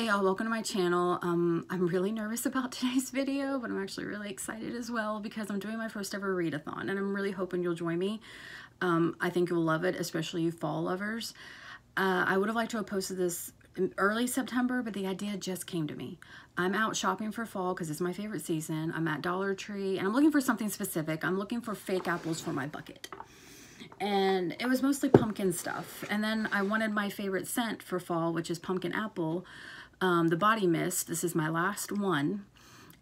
Hey y'all, welcome to my channel. I'm really nervous about today's video, but I'm actually really excited as well because I'm doing my first ever readathon and I'm really hoping you'll join me. I think you'll love it, especially you fall lovers. I would have liked to have posted this in early September, but the idea just came to me. I'm out shopping for fall because it's my favorite season. I'm at Dollar Tree and I'm looking for something specific. I'm looking for fake apples for my bucket. And it was mostly pumpkin stuff. And then I wanted my favorite scent for fall, which is pumpkin apple, the body mist. This is my last one.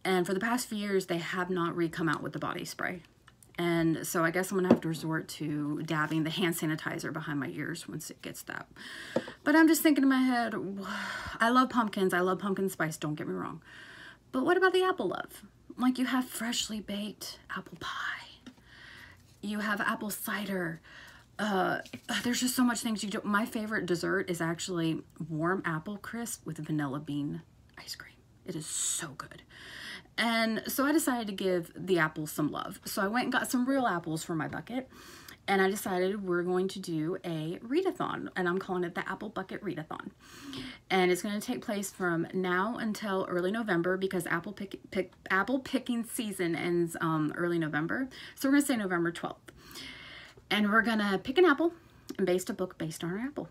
And for the past few years, they have not re-come out with the body spray. And so I guess I'm gonna have to resort to dabbing the hand sanitizer behind my ears once it gets that. But I'm just thinking in my head, I love pumpkins. I love pumpkin spice, don't get me wrong. But what about the apple love? Like, you have freshly baked apple pie. You have apple cider. There's just so much things you do. My favorite dessert is actually warm apple crisp with vanilla bean ice cream. It is so good. And so I decided to give the apples some love. So I went and got some real apples for my bucket. And I decided we're going to do a readathon. And I'm calling it the Apple Bucket Readathon. And it's going to take place from now until early November because apple picking season ends early November. So we're going to say November 12th. And we're going to pick an apple and base a book based on an apple.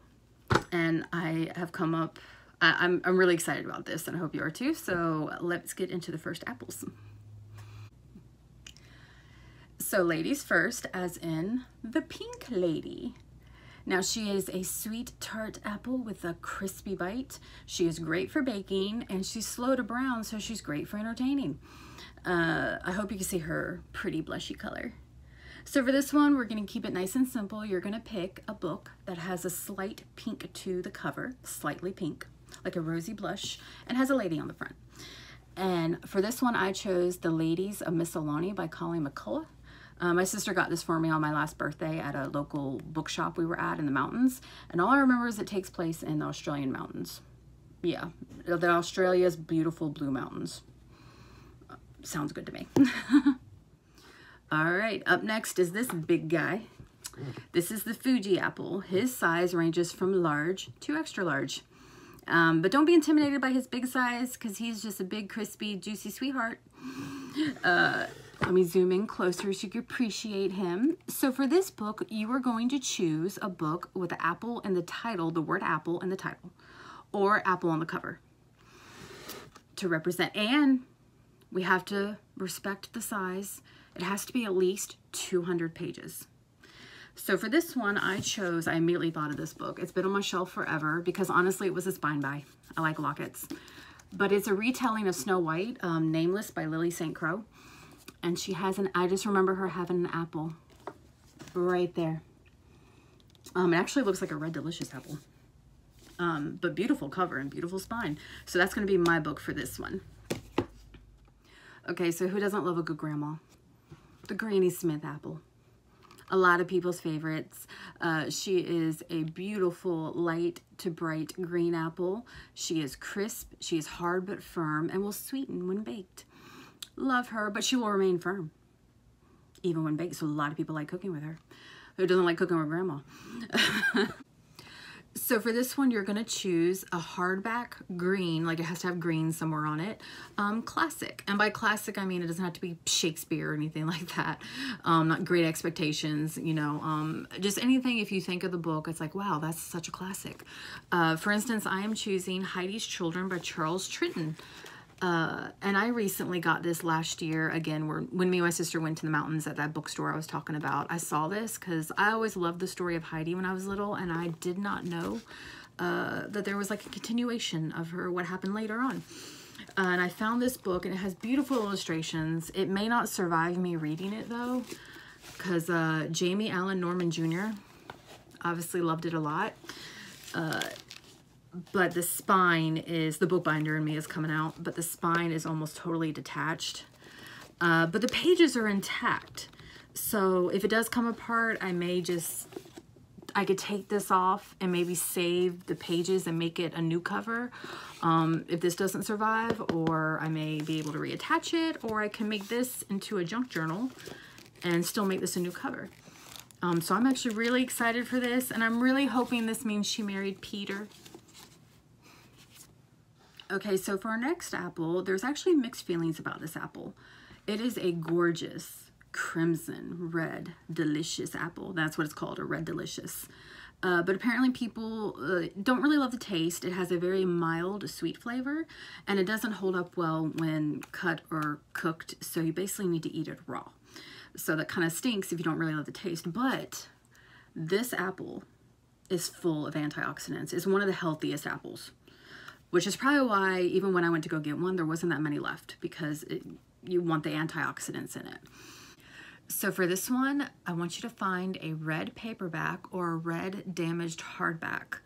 And I have come up, I'm really excited about this and I hope you are too. So let's get into the first apples. So ladies first, as in the pink lady. Now she is a sweet tart apple with a crispy bite. She is great for baking and she's slow to brown, so she's great for entertaining. I hope you can see her pretty blushy color. So for this one, we're gonna keep it nice and simple. You're gonna pick a book that has a slight pink to the cover, slightly pink, like a rosy blush, and has a lady on the front. And for this one, I chose The Ladies of Miscellany by Colleen McCullough. My sister got this for me on my last birthday at a local bookshop we were at in the mountains. And all I remember is it takes place in the Australian mountains. Yeah, the Australia's beautiful blue mountains. Sounds good to me. All right, up next is this big guy. This is the Fuji apple. His size ranges from large to extra large. But don't be intimidated by his big size because he's just a big, crispy, juicy sweetheart. Let me zoom in closer so you can appreciate him. So for this book, you are going to choose a book with an apple in the title, the word apple in the title, or apple on the cover to represent. And we have to respect the size. It has to be at least 200 pages. So for this one, I immediately thought of this book. It's been on my shelf forever because honestly, it was a spine buy. I like lockets. But it's a retelling of Snow White, Nameless by Lily St. Croix. And she has I just remember her having an apple right there. It actually looks like a Red Delicious apple. But beautiful cover and beautiful spine. So that's going to be my book for this one. Okay, so who doesn't love a good grandma? The Granny Smith apple. A lot of people's favorites. She is a beautiful light to bright green apple. She is crisp, she is hard but firm, and will sweeten when baked. Love her, but she will remain firm even when baked. So a lot of people like cooking with her. Who doesn't like cooking with grandma? So for this one, you're gonna choose a hardback green, like it has to have green somewhere on it, classic. And by classic, I mean it doesn't have to be Shakespeare or anything like that. Not Great Expectations, you know, just anything. If you think of the book, it's like, wow, that's such a classic. For instance, I am choosing Heidi's Children by Charles Tritton. And I recently got this last year, again, when me and my sister went to the mountains at that bookstore I was talking about. I saw this because I always loved the story of Heidi when I was little, and I did not know that there was like a continuation of what happened later on. And I found this book, and it has beautiful illustrations. It may not survive me reading it, though, because Jamie Allen Norman Jr. obviously loved it a lot. But the spine is, the bookbinder in me is coming out, but the spine is almost totally detached. But the pages are intact. So if it does come apart, I could take this off and maybe save the pages and make it a new cover. If this doesn't survive, or I may be able to reattach it, or I can make this into a junk journal and still make this a new cover. So I'm actually really excited for this, and I'm really hoping this means she married Peter. Okay, so for our next apple, there's actually mixed feelings about this apple. It is a gorgeous crimson red delicious apple. That's what it's called, a red delicious. But apparently people don't really love the taste. It has a very mild sweet flavor, and it doesn't hold up well when cut or cooked, so you basically need to eat it raw. So that kind of stinks if you don't really love the taste. But this apple is full of antioxidants. It's one of the healthiest apples, which is probably why even when I went to go get one, there wasn't that many left, because you want the antioxidants in it. So for this one, I want you to find a red paperback or a red damaged hardback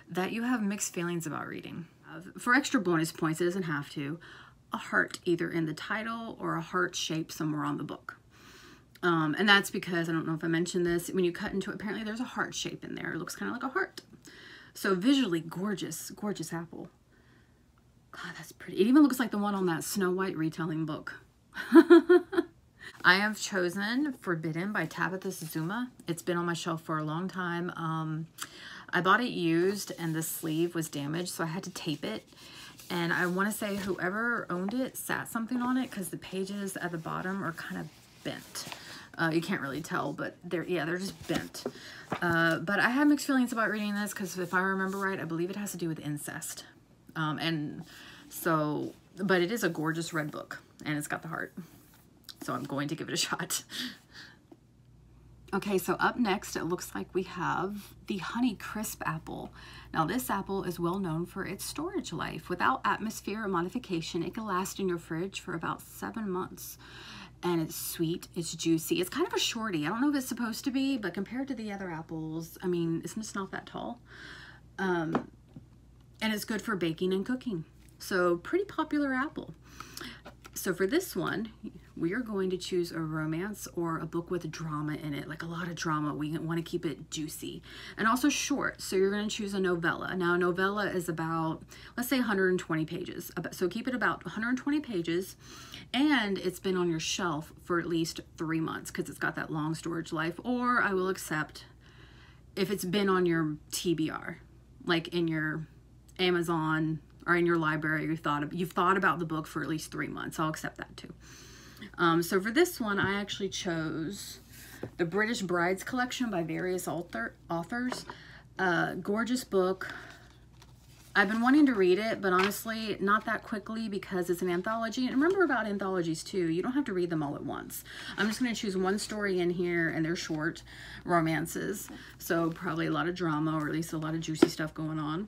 that you have mixed feelings about reading. For extra bonus points, it doesn't have to, a heart either in the title or a heart shape somewhere on the book. And that's because, I don't know if I mentioned this, when you cut into it, apparently there's a heart shape in there. It looks kind of like a heart. So visually gorgeous, gorgeous apple. God, that's pretty. It even looks like the one on that Snow White retelling book. I have chosen Forbidden by Tabitha Zuma. It's been on my shelf for a long time. I bought it used and the sleeve was damaged, so I had to tape it. And I want to say whoever owned it sat something on it, because the pages at the bottom are kind of bent. You can't really tell, but they're just bent. But I have mixed feelings about reading this, because if I remember right, I believe it has to do with incest. And so, but it is a gorgeous red book, and it's got the heart. So I'm going to give it a shot. Okay, so up next, it looks like we have the Honey Crisp apple. Now this apple is well known for its storage life. Without atmosphere or modification, it can last in your fridge for about 7 months. And it's sweet, it's juicy. It's kind of a shorty. I don't know if it's supposed to be, but compared to the other apples, I mean, it's just not that tall. And it's good for baking and cooking. So pretty popular apple. So for this one, we are going to choose a romance or a book with drama in it, like a lot of drama. We want to keep it juicy and also short. So you're going to choose a novella. Now a novella is about, let's say 120 pages. So keep it about 120 pages, and it's been on your shelf for at least 3 months, because it's got that long storage life. Or I will accept if it's been on your TBR, like in your Amazon or in your library, you've thought about the book for at least 3 months. I'll accept that too. So for this one, I actually chose the British Brides collection by various authors. Gorgeous book. I've been wanting to read it, but honestly, not that quickly, because it's an anthology. And remember about anthologies too, you don't have to read them all at once. I'm just going to choose one story in here, and they're short romances. So probably a lot of drama, or at least a lot of juicy stuff going on.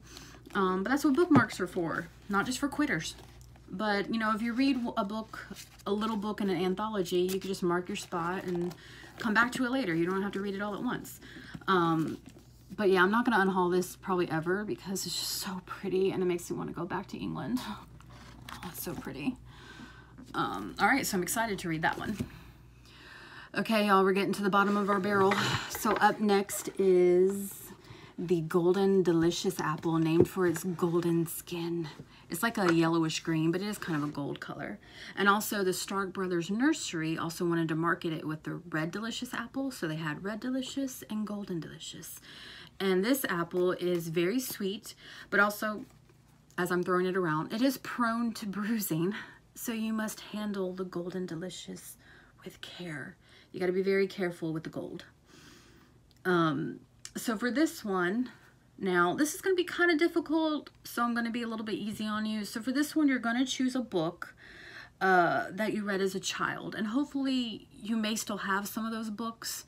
But that's what bookmarks are for, not just for quitters. But, you know, if you read a little book in an anthology, you can just mark your spot and come back to it later. You don't have to read it all at once. But yeah, I'm not going to unhaul this probably ever, because it's just so pretty, and it makes me want to go back to England. Oh, it's so pretty. All right, so I'm excited to read that one. Okay, y'all, we're getting to the bottom of our barrel. So up next is the Golden Delicious apple, named for its golden skin. It's like a yellowish green, but it is kind of a gold color. And also the Stark Brothers Nursery also wanted to market it with the Red Delicious apple, so they had Red Delicious and Golden Delicious. And this apple is very sweet, but also, as I'm throwing it around, it is prone to bruising, so you must handle the Golden Delicious with care. You got to be very careful with the gold. So for this one, now this is going to be kind of difficult, so I'm going to be a little bit easy on you. So for this one, you're going to choose a book that you read as a child, and hopefully you may still have some of those books,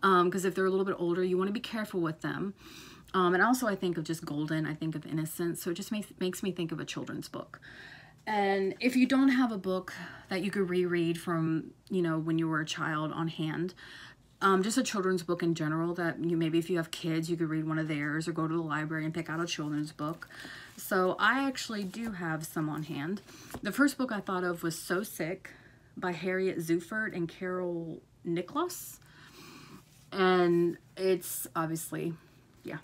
because if they're a little bit older, you want to be careful with them. And also, I think of just golden, I think of innocence, so it just makes me think of a children's book. And if you don't have a book that you could reread from, you know, when you were a child on hand, just a children's book in general that maybe if you have kids, you could read one of theirs, or go to the library and pick out a children's book. So I actually do have some on hand. The first book I thought of was So Sick by Harriet Zufert and Carol Nicholas. And it's obviously, yeah.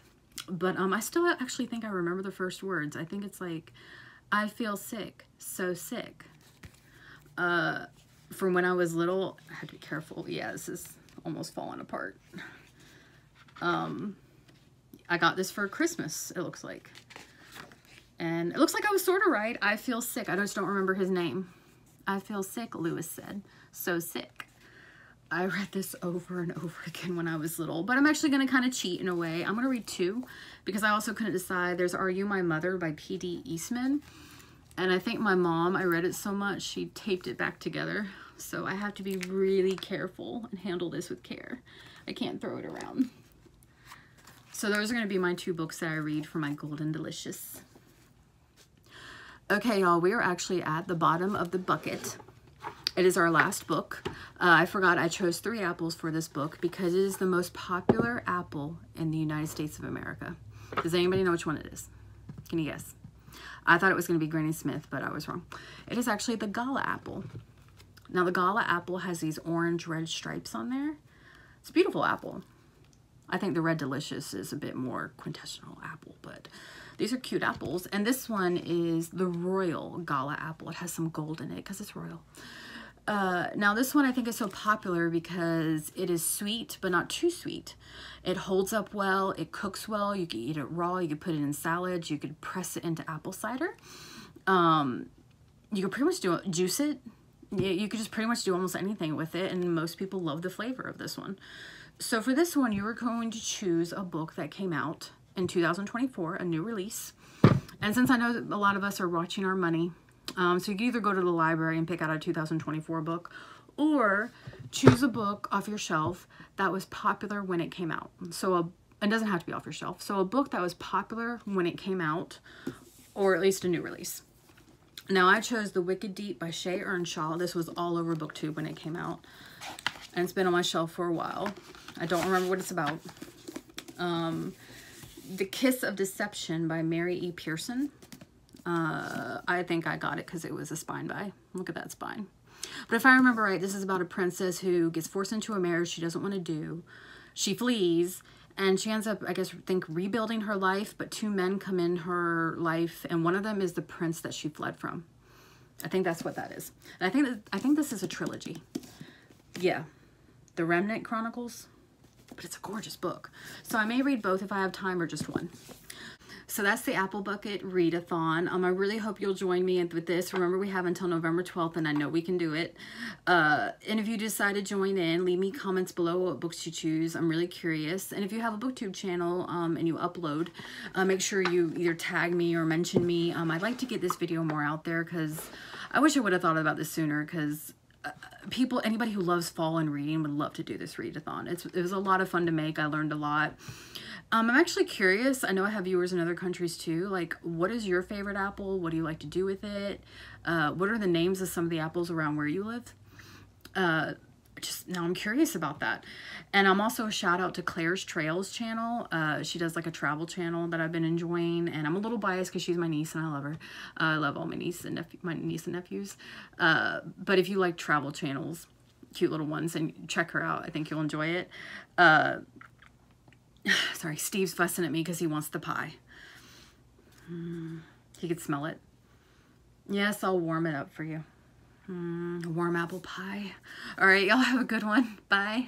But I still actually think I remember the first words. I think it's like, I feel sick, so sick. From when I was little, I had to be careful. Yeah, this is almost falling apart. I got this for Christmas, it looks like. And it looks like I was sort of right. I feel sick. I just don't remember his name. I feel sick, Lewis said. So sick. I read this over and over again when I was little, but I'm actually going to kind of cheat in a way. I'm going to read 2 because I also couldn't decide. There's Are You My Mother by P.D. Eastman. And I think my mom, I read it so much, she taped it back together. So I have to be really careful and handle this with care. I can't throw it around. So those are going to be my 2 books that I read for my Golden Delicious. Okay, y'all, we are actually at the bottom of the bucket. It is our last book. I forgot I chose 3 apples for this book because it is the most popular apple in the United States of America. Does anybody know which one it is? Can you guess? I thought it was going to be Granny Smith, but I was wrong. It is actually the Gala apple. Now, the Gala apple has these orange red stripes on there. It's a beautiful apple. I think the Red Delicious is a bit more quintessential apple, but these are cute apples. And this one is the Royal Gala apple. It has some gold in it because it's royal. Now this one I think is so popular because it is sweet, but not too sweet. It holds up well, it cooks well, you can eat it raw, you could put it in salads, you could press it into apple cider. You could pretty much juice it. You could just pretty much do almost anything with it, and most people love the flavor of this one. So for this one, you were going to choose a book that came out in 2024, a new release. And since I know that a lot of us are watching our money, so you can either go to the library and pick out a 2024 book, or choose a book off your shelf that was popular when it came out. So it doesn't have to be off your shelf. So a book that was popular when it came out, or at least a new release. Now I chose The Wicked Deep by Shea Earnshaw. This was all over BookTube when it came out, and it's been on my shelf for a while. I don't remember what it's about. The Kiss of Deception by Mary E. Pearson. I think I got it because it was a spine buy. Look at that spine. But if I remember right, this is about a princess who gets forced into a marriage she doesn't want to do. She flees, and she ends up, I guess, rebuilding her life, but 2 men come in her life, and one of them is the prince that she fled from. I think that's what that is. And I think this is a trilogy. Yeah. The Remnant Chronicles. But it's a gorgeous book. So I may read both if I have time, or just one. So that's the Apple Bucket Readathon. I really hope you'll join me with this. Remember, we have until November 12th, and I know we can do it. And if you decide to join in, leave me comments below what books you choose. I'm really curious. And if you have a BookTube channel and you upload, make sure you either tag me or mention me. I'd like to get this video more out there because I wish I would have thought about this sooner, because anybody who loves fall and reading would love to do this readathon. It was a lot of fun to make. I learned a lot. I'm actually curious. I know I have viewers in other countries too. Like, what is your favorite apple? What do you like to do with it? What are the names of some of the apples around where you live? Now I'm curious about that. And I'm also a shout out to Claire's Trails channel. She does like a travel channel that I've been enjoying, and I'm a little biased because she's my niece and I love her. I love all my niece and nephews. But if you like travel channels, cute little ones, and check her out, I think you'll enjoy it. Sorry, Steve's fussing at me because he wants the pie. He could smell it. Yes, I'll warm it up for you. Warm apple pie. All right, y'all have a good one. Bye.